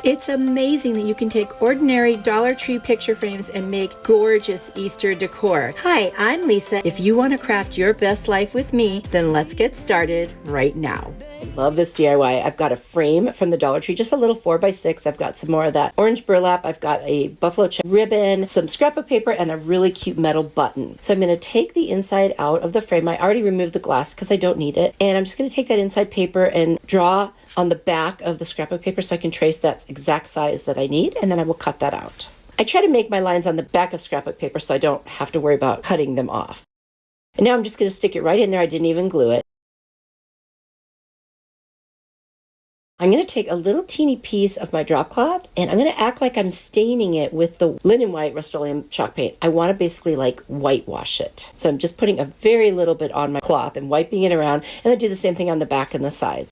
It's amazing that you can take ordinary Dollar Tree picture frames and make gorgeous Easter decor. Hi, I'm Lisa. If you want to craft your best life with me, then let's get started right now. I love this DIY. I've got a frame from the Dollar Tree, just a little 4x6. I've got some more of that orange burlap. I've got a buffalo check ribbon, some scrapbook paper, and a really cute metal button. So I'm going to take the inside out of the frame. I already removed the glass because I don't need it. And I'm just going to take that inside paper and draw on the back of the scrapbook paper so I can trace that exact size that I need, and then I will cut that out. I try to make my lines on the back of scrapbook paper so I don't have to worry about cutting them off. And now I'm just going to stick it right in there. I didn't even glue it. I'm going to take a little teeny piece of my drop cloth and I'm going to act like I'm staining it with the linen white Rust-Oleum chalk paint. I want to basically like whitewash it. So I'm just putting a very little bit on my cloth and wiping it around, and I do the same thing on the back and the sides.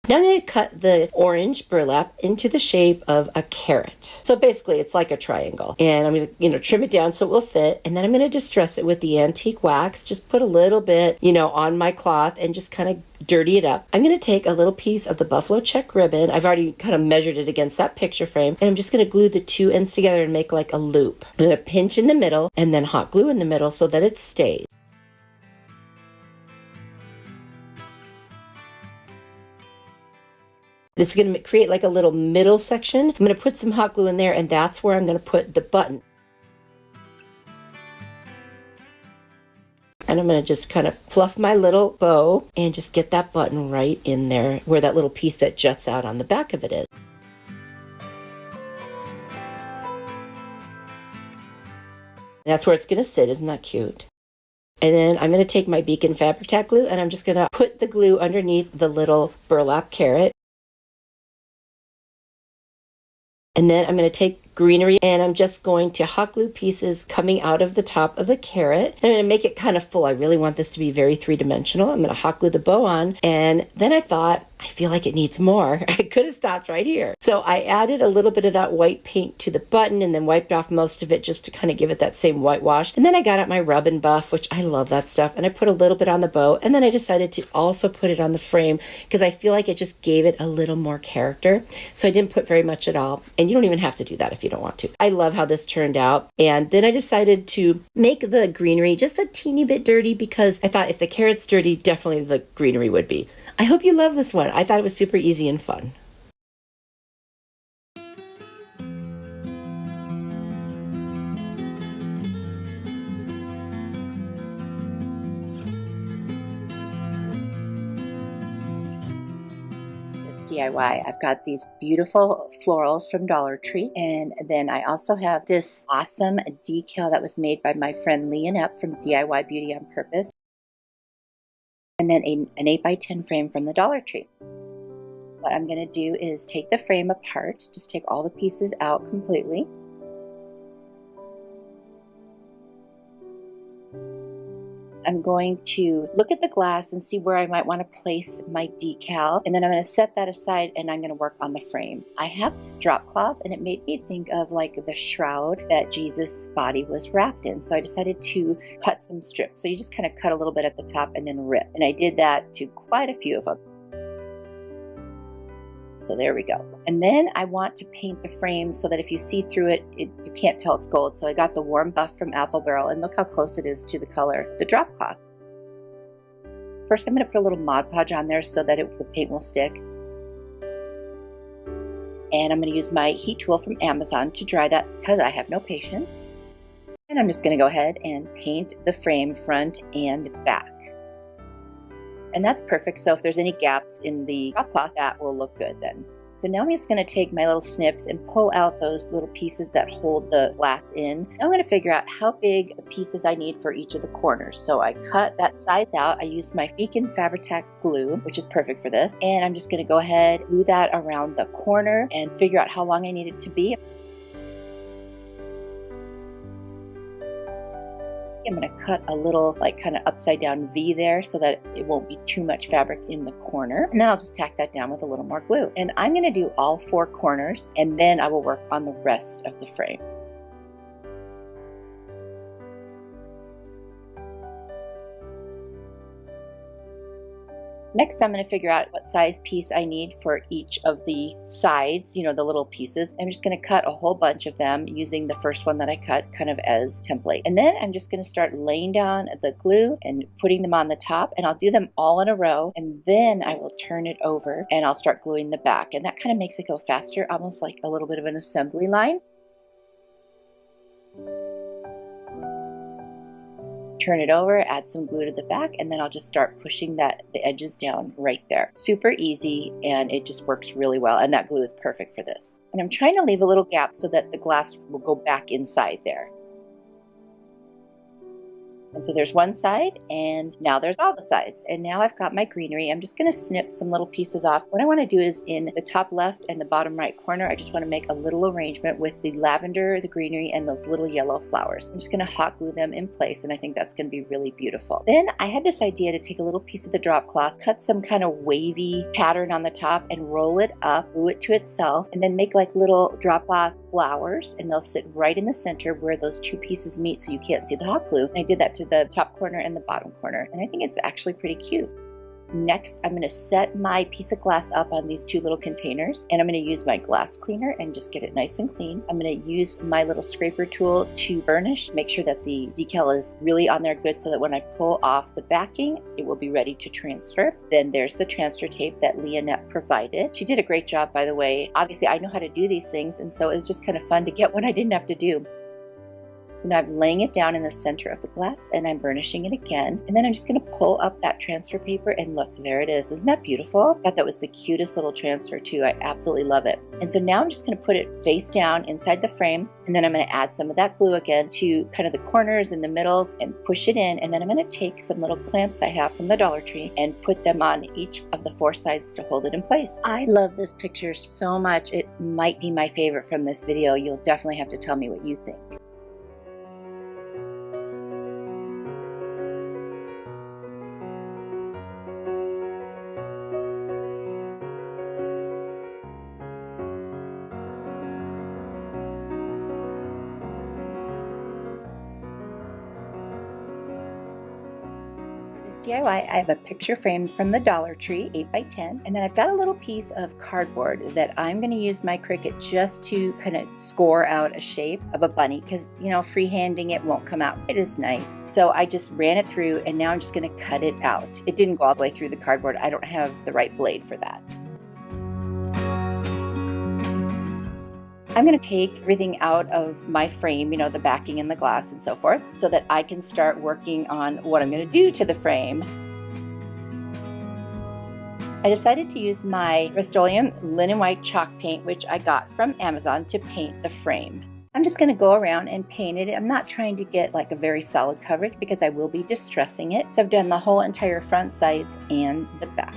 Now I'm going to cut the orange burlap into the shape of a carrot. So basically it's like a triangle. And I'm going to trim it down so it will fit. And then I'm going to distress it with the antique wax. Just put a little bit, on my cloth and just kind of dirty it up. I'm going to take a little piece of the buffalo check ribbon. I've already kind of measured it against that picture frame. And I'm just going to glue the two ends together and make like a loop. I'm going to pinch in the middle and then hot glue in the middle so that it stays. This is going to create like a little middle section. I'm going to put some hot glue in there, and that's where I'm going to put the button. And I'm going to just kind of fluff my little bow and just get that button right in there where that little piece that juts out on the back of it is. That's where it's going to sit. Isn't that cute? And then I'm going to take my Beacon Fabric Tack glue and I'm just going to put the glue underneath the little burlap carrot. And then I'm going to take greenery and I'm just going to hot glue pieces coming out of the top of the carrot. And I'm going to make it kind of full. I really want this to be very three-dimensional. I'm going to hot glue the bow on. And then I thought, I feel like it needs more. I could have stopped right here. So I added a little bit of that white paint to the button and then wiped off most of it just to kind of give it that same whitewash. And then I got out my rub and buff, which I love that stuff. And I put a little bit on the bow. And then I decided to also put it on the frame because I feel like it just gave it a little more character. So I didn't put very much at all. And you don't even have to do that if you don't want to. I love how this turned out. And then I decided to make the greenery just a teeny bit dirty because I thought if the carrot's dirty, definitely the greenery would be. I hope you love this one. I thought it was super easy and fun. DIY. I've got these beautiful florals from Dollar Tree, and then I also have this awesome decal that was made by my friend Leonette from DIY Beauty on Purpose, and then an 8x10 frame from the Dollar Tree. What I'm going to do is take the frame apart, just take all the pieces out completely. I'm going to look at the glass and see where I might want to place my decal, and then I'm going to set that aside and I'm going to work on the frame. I have this drop cloth and it made me think of like the shroud that Jesus' body was wrapped in, so I decided to cut some strips. So you just kind of cut a little bit at the top and then rip, and I did that to quite a few of them. So there we go. And then I want to paint the frame so that if you see through it, you can't tell it's gold. So I got the warm buff from Apple Barrel, and look how close it is to the color of the drop cloth. First, I'm going to put a little Mod Podge on there so that the paint will stick. And I'm going to use my heat tool from Amazon to dry that because I have no patience. And I'm just going to go ahead and paint the frame front and back. And that's perfect. So if there's any gaps in the drop cloth, that will look good then. So now I'm just going to take my little snips and pull out those little pieces that hold the glass in. Now I'm going to figure out how big the pieces I need for each of the corners. So I cut that size out. I used my Beacon Fabric Tack glue, which is perfect for this. And I'm just going to go ahead, glue that around the corner and figure out how long I need it to be. I'm going to cut a little like kind of upside down V there so that it won't be too much fabric in the corner. And then I'll just tack that down with a little more glue. And I'm going to do all 4 corners, and then I will work on the rest of the frame. Next, I'm going to figure out what size piece I need for each of the sides, you know, the little pieces. I'm just going to cut a whole bunch of them using the first one that I cut kind of as template. And then I'm just going to start laying down the glue and putting them on the top, and I'll do them all in a row, and then I will turn it over and I'll start gluing the back, and that kind of makes it go faster, almost like a little bit of an assembly line. Turn it over, add some glue to the back, and then I'll just start pushing the edges down right there. Super easy, and it just works really well, and that glue is perfect for this. And I'm trying to leave a little gap so that the glass will go back inside there. And so there's one side, and now there's all the sides. And now I've got my greenery. I'm just going to snip some little pieces off. What I want to do is in the top left and the bottom right corner, I just want to make a little arrangement with the lavender, the greenery, and those little yellow flowers. I'm just going to hot glue them in place, and I think that's going to be really beautiful. Then I had this idea to take a little piece of the drop cloth, cut some kind of wavy pattern on the top, and roll it up, glue it to itself, and then make like little drop cloth flowers, and they'll sit right in the center where those two pieces meet so you can't see the hot glue. And I did that to the top corner and the bottom corner, and I think it's actually pretty cute. Next, I'm going to set my piece of glass up on these two little containers, and I'm going to use my glass cleaner and just get it nice and clean. I'm going to use my little scraper tool to burnish, make sure that the decal is really on there good so that when I pull off the backing, it will be ready to transfer. Then there's the transfer tape that Leonette provided. She did a great job, by the way. Obviously, I know how to do these things, and so it was just kind of fun to get what I didn't have to do. So now I'm laying it down in the center of the glass, and I'm burnishing it again. And then I'm just going to pull up that transfer paper, and look, there it is. Isn't that beautiful? I thought that was the cutest little transfer too. I absolutely love it. And so now I'm just going to put it face down inside the frame, and then I'm going to add some of that glue again to kind of the corners and the middles and push it in. And then I'm going to take some little clamps I have from the Dollar Tree and put them on each of the four sides to hold it in place. I love this picture so much. It might be my favorite from this video. You'll definitely have to tell me what you think. DIY, I have a picture frame from the Dollar Tree, 8x10, and then I've got a little piece of cardboard that I'm going to use my Cricut just to kind of score out a shape of a bunny, because, you know, freehanding it won't come out. It is nice. So I just ran it through, and now I'm just going to cut it out. It didn't go all the way through the cardboard. I don't have the right blade for that. I'm going to take everything out of my frame, you know, the backing and the glass and so forth, so that I can start working on what I'm going to do to the frame. I decided to use my Rust-Oleum linen white chalk paint, which I got from Amazon, to paint the frame. I'm just going to go around and paint it. I'm not trying to get like a very solid coverage because I will be distressing it. So I've done the whole entire front, sides, and the back.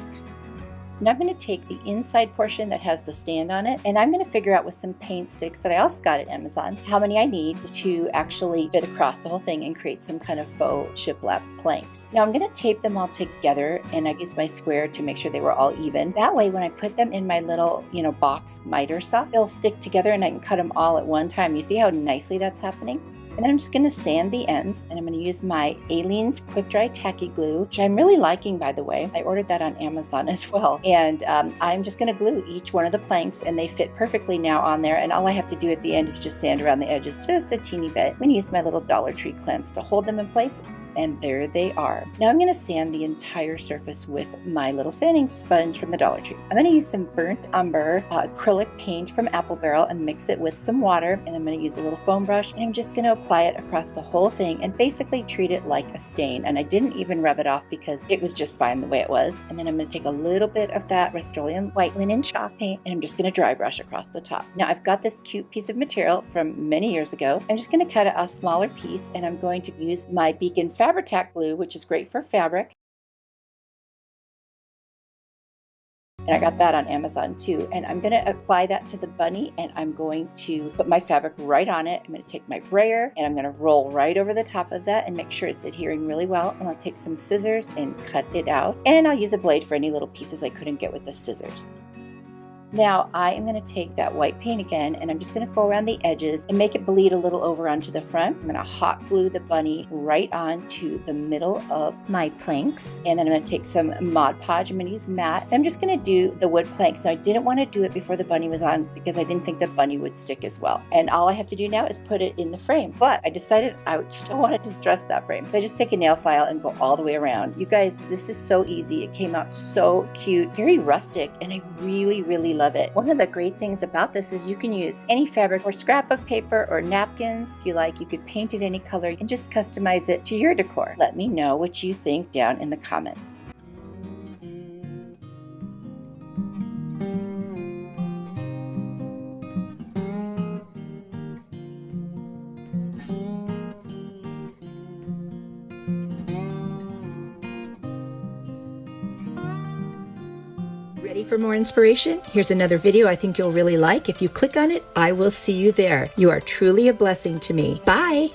Now I'm going to take the inside portion that has the stand on it, and I'm going to figure out with some paint sticks that I also got at Amazon how many I need to actually fit across the whole thing and create some kind of faux shiplap planks. Now I'm going to tape them all together, and I used my square to make sure they were all even. That way when I put them in my little, you know, box miter saw, they'll stick together and I can cut them all at one time. You see how nicely that's happening? And then I'm just going to sand the ends, and I'm going to use my Aleene's Quick Dry Tacky Glue, which I'm really liking, by the way. I ordered that on Amazon as well. And I'm just going to glue each one of the planks, and they fit perfectly now on there. And all I have to do at the end is just sand around the edges just a teeny bit. I'm going to use my little Dollar Tree clamps to hold them in place. And there they are. Now I'm going to sand the entire surface with my little sanding sponge from the Dollar Tree. I'm going to use some burnt umber acrylic paint from Apple Barrel and mix it with some water, and I'm going to use a little foam brush, and I'm just going to apply it across the whole thing and basically treat it like a stain. And I didn't even rub it off because it was just fine the way it was. And then I'm going to take a little bit of that Rust-Oleum white linen chalk paint, and I'm just going to dry brush across the top. Now I've got this cute piece of material from many years ago. I'm just going to cut a smaller piece, and I'm going to use my Beacon Fabri-Tac glue, which is great for fabric. And I got that on Amazon too. And I'm going to apply that to the bunny, and I'm going to put my fabric right on it. I'm going to take my brayer, and I'm going to roll right over the top of that and make sure it's adhering really well. And I'll take some scissors and cut it out. And I'll use a blade for any little pieces I couldn't get with the scissors. Now I am going to take that white paint again, and I'm just going to go around the edges and make it bleed a little over onto the front. I'm going to hot glue the bunny right onto the middle of my planks, and then I'm going to take some Mod Podge. I'm going to use matte. I'm just going to do the wood planks. Now I didn't want to do it before the bunny was on because I didn't think the bunny would stick as well. And all I have to do now is put it in the frame. But I decided I still wanted to stress that frame. So I just take a nail file and go all the way around. You guys, this is so easy. It came out so cute, very rustic, and I really, really love it. One of the great things about this is you can use any fabric or scrapbook paper or napkins if you like. You could paint it any color and just customize it to your decor. Let me know what you think down in the comments. Ready for more inspiration? Here's another video I think you'll really like. If you click on it, I will see you there. You are truly a blessing to me. Bye!